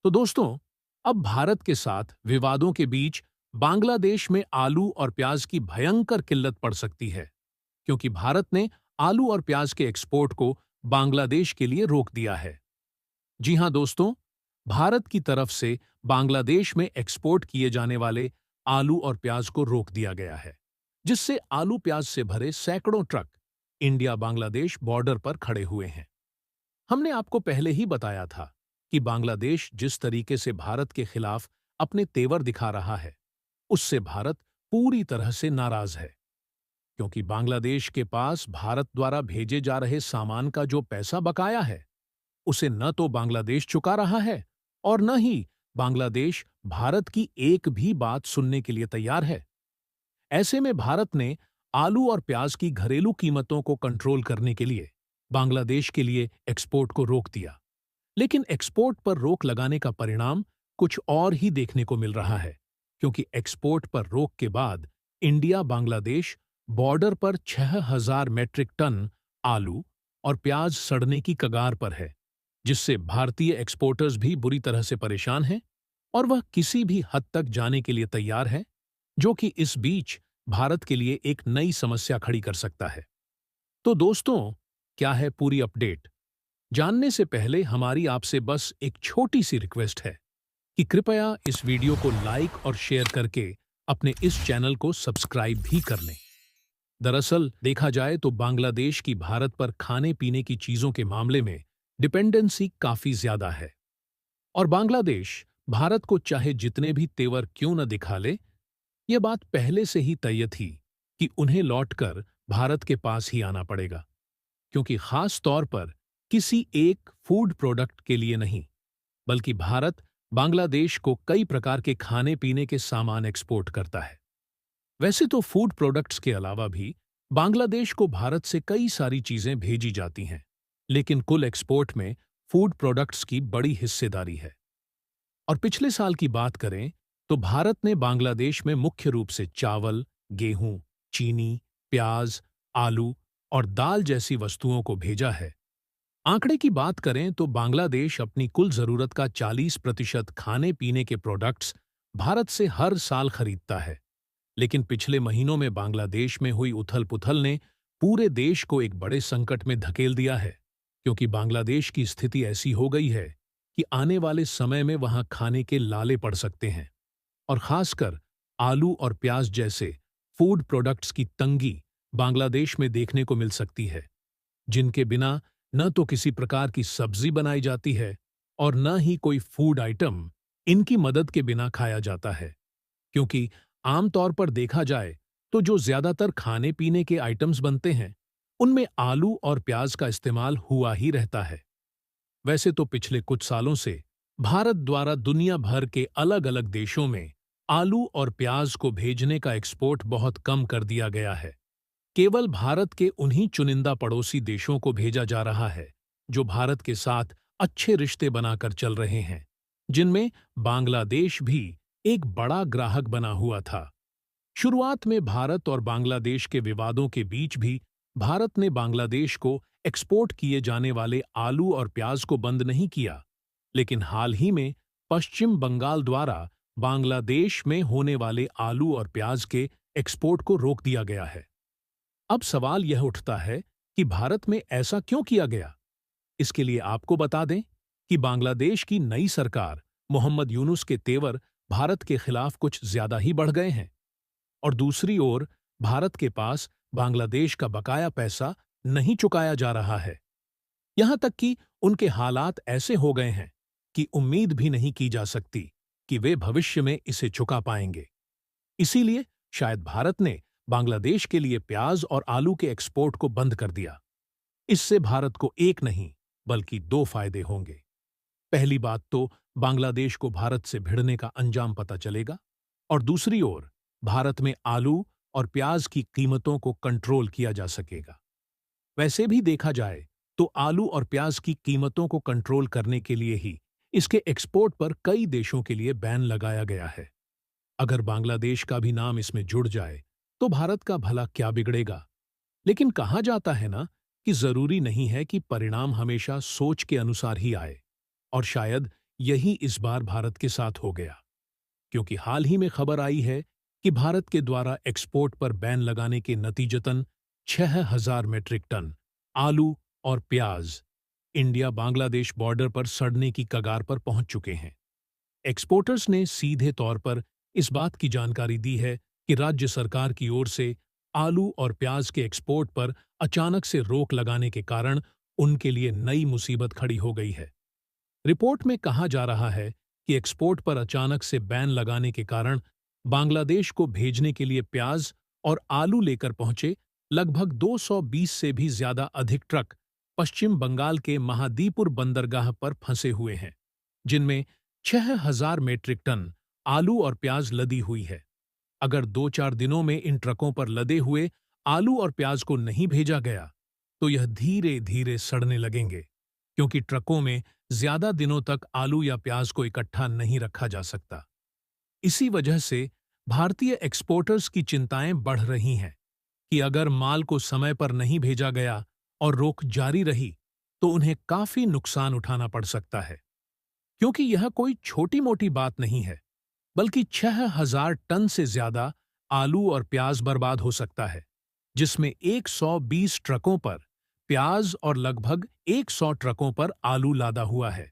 तो दोस्तों, अब भारत के साथ विवादों के बीच बांग्लादेश में आलू और प्याज की भयंकर किल्लत पड़ सकती है, क्योंकि भारत ने आलू और प्याज के एक्सपोर्ट को बांग्लादेश के लिए रोक दिया है। जी हां दोस्तों, भारत की तरफ से बांग्लादेश में एक्सपोर्ट किए जाने वाले आलू और प्याज को रोक दिया गया है, जिससे आलू प्याज से भरे सैकड़ों ट्रक इंडिया बांग्लादेश बॉर्डर पर खड़े हुए हैं। हमने आपको पहले ही बताया था कि बांग्लादेश जिस तरीके से भारत के खिलाफ अपने तेवर दिखा रहा है, उससे भारत पूरी तरह से नाराज है, क्योंकि बांग्लादेश के पास भारत द्वारा भेजे जा रहे सामान का जो पैसा बकाया है, उसे न तो बांग्लादेश चुका रहा है और न ही बांग्लादेश भारत की एक भी बात सुनने के लिए तैयार है। ऐसे में भारत ने आलू और प्याज की घरेलू कीमतों को कंट्रोल करने के लिए बांग्लादेश के लिए एक्सपोर्ट को रोक दिया। लेकिन एक्सपोर्ट पर रोक लगाने का परिणाम कुछ और ही देखने को मिल रहा है, क्योंकि एक्सपोर्ट पर रोक के बाद इंडिया बांग्लादेश बॉर्डर पर 6,000 मैट्रिक टन आलू और प्याज सड़ने की कगार पर है, जिससे भारतीय एक्सपोर्टर्स भी बुरी तरह से परेशान हैं और वह किसी भी हद तक जाने के लिए तैयार है, जो कि इस बीच भारत के लिए एक नई समस्या खड़ी कर सकता है। तो दोस्तों, क्या है पूरी अपडेट? जानने से पहले हमारी आपसे बस एक छोटी सी रिक्वेस्ट है कि कृपया इस वीडियो को लाइक और शेयर करके अपने इस चैनल को सब्सक्राइब भी कर लें। दरअसल देखा जाए तो बांग्लादेश की भारत पर खाने पीने की चीजों के मामले में डिपेंडेंसी काफी ज्यादा है, और बांग्लादेश भारत को चाहे जितने भी तेवर क्यों न दिखा ले, यह बात पहले से ही तय थी कि उन्हें लौटकर भारत के पास ही आना पड़ेगा, क्योंकि खास तौर पर किसी एक फूड प्रोडक्ट के लिए नहीं, बल्कि भारत बांग्लादेश को कई प्रकार के खाने पीने के सामान एक्सपोर्ट करता है। वैसे तो फूड प्रोडक्ट्स के अलावा भी बांग्लादेश को भारत से कई सारी चीजें भेजी जाती हैं, लेकिन कुल एक्सपोर्ट में फूड प्रोडक्ट्स की बड़ी हिस्सेदारी है। और पिछले साल की बात करें तो भारत ने बांग्लादेश में मुख्य रूप से चावल, गेहूं, चीनी, प्याज, आलू और दाल जैसी वस्तुओं को भेजा है। आंकड़े की बात करें तो बांग्लादेश अपनी कुल जरूरत का 40% खाने पीने के प्रोडक्ट्स भारत से हर साल खरीदता है। लेकिन पिछले महीनों में बांग्लादेश में हुई उथल-पुथल ने पूरे देश को एक बड़े संकट में धकेल दिया है, क्योंकि बांग्लादेश की स्थिति ऐसी हो गई है कि आने वाले समय में वहां खाने के लाले पड़ सकते हैं, और खासकर आलू और प्याज जैसे फूड प्रोडक्ट्स की तंगी बांग्लादेश में देखने को मिल सकती है, जिनके बिना न तो किसी प्रकार की सब्जी बनाई जाती है और न ही कोई फूड आइटम इनकी मदद के बिना खाया जाता है, क्योंकि आमतौर पर देखा जाए तो जो ज्यादातर खाने पीने के आइटम्स बनते हैं, उनमें आलू और प्याज का इस्तेमाल हुआ ही रहता है। वैसे तो पिछले कुछ सालों से भारत द्वारा दुनिया भर के अलग-अलग देशों में आलू और प्याज को भेजने का एक्सपोर्ट बहुत कम कर दिया गया है। केवल भारत के उन्हीं चुनिंदा पड़ोसी देशों को भेजा जा रहा है जो भारत के साथ अच्छे रिश्ते बनाकर चल रहे हैं, जिनमें बांग्लादेश भी एक बड़ा ग्राहक बना हुआ था। शुरुआत में भारत और बांग्लादेश के विवादों के बीच भी भारत ने बांग्लादेश को एक्सपोर्ट किए जाने वाले आलू और प्याज को बंद नहीं किया, लेकिन हाल ही में पश्चिम बंगाल द्वारा बांग्लादेश में होने वाले आलू और प्याज के एक्सपोर्ट को रोक दिया गया है। अब सवाल यह उठता है कि भारत में ऐसा क्यों किया गया? इसके लिए आपको बता दें कि बांग्लादेश की नई सरकार मोहम्मद यूनुस के तेवर भारत के खिलाफ कुछ ज्यादा ही बढ़ गए हैं, और दूसरी ओर भारत के पास बांग्लादेश का बकाया पैसा नहीं चुकाया जा रहा है। यहां तक कि उनके हालात ऐसे हो गए हैं कि उम्मीद भी नहीं की जा सकती कि वे भविष्य में इसे चुका पाएंगे। इसीलिए शायद भारत ने बांग्लादेश के लिए प्याज और आलू के एक्सपोर्ट को बंद कर दिया। इससे भारत को एक नहीं बल्कि दो फायदे होंगे। पहली बात तो बांग्लादेश को भारत से भिड़ने का अंजाम पता चलेगा, और दूसरी ओर भारत में आलू और प्याज की कीमतों को कंट्रोल किया जा सकेगा। वैसे भी देखा जाए तो आलू और प्याज की कीमतों को कंट्रोल करने के लिए ही इसके एक्सपोर्ट पर कई देशों के लिए बैन लगाया गया है। अगर बांग्लादेश का भी नाम इसमें जुड़ जाए तो भारत का भला क्या बिगड़ेगा? लेकिन कहा जाता है ना कि जरूरी नहीं है कि परिणाम हमेशा सोच के अनुसार ही आए, और शायद यही इस बार भारत के साथ हो गया, क्योंकि हाल ही में खबर आई है कि भारत के द्वारा एक्सपोर्ट पर बैन लगाने के नतीजतन 6,000 मीट्रिक टन आलू और प्याज इंडिया बांग्लादेश बॉर्डर पर सड़ने की कगार पर पहुंच चुके हैं। एक्सपोर्टर्स ने सीधे तौर पर इस बात की जानकारी दी है कि राज्य सरकार की ओर से आलू और प्याज के एक्सपोर्ट पर अचानक से रोक लगाने के कारण उनके लिए नई मुसीबत खड़ी हो गई है। रिपोर्ट में कहा जा रहा है कि एक्सपोर्ट पर अचानक से बैन लगाने के कारण बांग्लादेश को भेजने के लिए प्याज और आलू लेकर पहुंचे लगभग 220 से भी ज्यादा अधिक ट्रक पश्चिम बंगाल के महादीपुर बंदरगाह पर फंसे हुए हैं, जिनमें 6,000 मीट्रिक टन आलू और प्याज लदी हुई है। अगर 2-4 दिनों में इन ट्रकों पर लदे हुए आलू और प्याज को नहीं भेजा गया, तो यह धीरे धीरे सड़ने लगेंगे, क्योंकि ट्रकों में ज्यादा दिनों तक आलू या प्याज को इकट्ठा नहीं रखा जा सकता। इसी वजह से भारतीय एक्सपोर्टर्स की चिंताएं बढ़ रही हैं कि अगर माल को समय पर नहीं भेजा गया और रोक जारी रही, तो उन्हें काफी नुकसान उठाना पड़ सकता है। क्योंकि यह कोई छोटी-मोटी बात नहीं है, बल्कि 6,000 टन से ज्यादा आलू और प्याज बर्बाद हो सकता है, जिसमें 120 ट्रकों पर प्याज और लगभग 100 ट्रकों पर आलू लादा हुआ है।